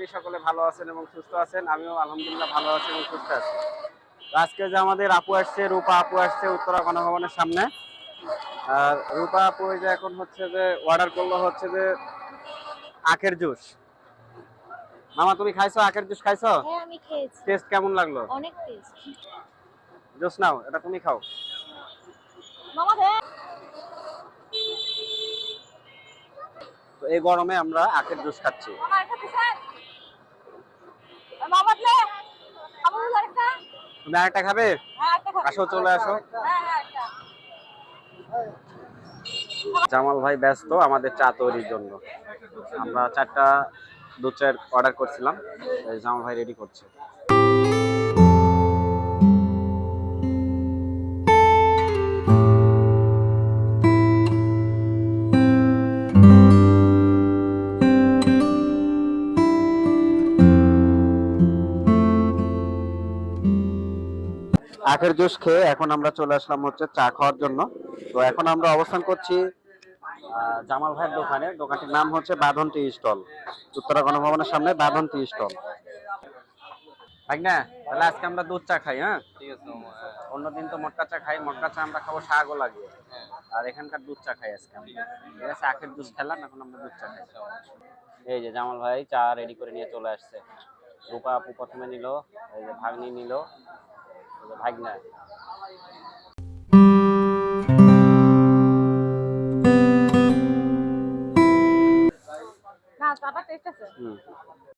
করি সকলে ভালো আছেন এবং সুস্থ আছেন। আমিও আলহামদুলিল্লাহ ভালো আছি এবং সুস্থ আছি। তো আজকে যে আমাদের আপু আসছে, রূপা আপু আসছে উত্তরা গণভবনের সামনে। আর রূপা আপু ওই যে এখন হচ্ছে যে অর্ডার করলো হচ্ছে যে আখের জুস। মামা তুমি খাইছো আখের জুস খাইছো? হ্যাঁ আমি খেয়েছি। টেস্ট কেমন লাগলো? অনেক টেস্ট। জুস নাও, এটা তুমি খাও। মামা দে। তো এই গরমে আমরা আখের জুস খাচ্ছি। মামা একটা দিছেন? মামা দে। আবু আরেকটা? তুমি আরেকটা খাবে? হ্যাঁ একটা খাবো। আসো, চলে আসো। হ্যাঁ হ্যাঁ একটা। জামাল ভাই ব্যস্ত আমাদের চা তৈরির জন্য। আমরা 4টা দুধ চায়ের অর্ডার করছিলাম, এই জামাল ভাই রেডি করছে। আখের জুস খেয়ে এখন আমরা চলে আসলাম হচ্ছে চা খাওয়ার জন্য। তো এখন আমরা অবস্থান করছি জামাল ভাইয়ের দোকানে। দোকানটির নাম হচ্ছে বাঁধন টি স্টল, উত্তরা গণভবনের সামনে বাঁধন টি স্টল। ভাগনা, তাহলে আজকে আমরা দুধ চা খাই। হ্যাঁ ঠিক আছে। অন্যদিন তো মটকা চা খাই, মটকা চা আমরা খাবো শাকও লাগিয়ে। আর এখানকার দুধ চা খাই আজকে আমরা। ঠিক আছে, আখের জুস খেলাম, এখন আমরা দুধ চা খাই। এই যে জামাল ভাই চা রেডি করে নিয়ে চলে আসছে। রূপা আপু প্রথমে নিল, এই যে ভাগ্নি নিল, এই যে ভাগনা। না চাটা টেস্ট আছে।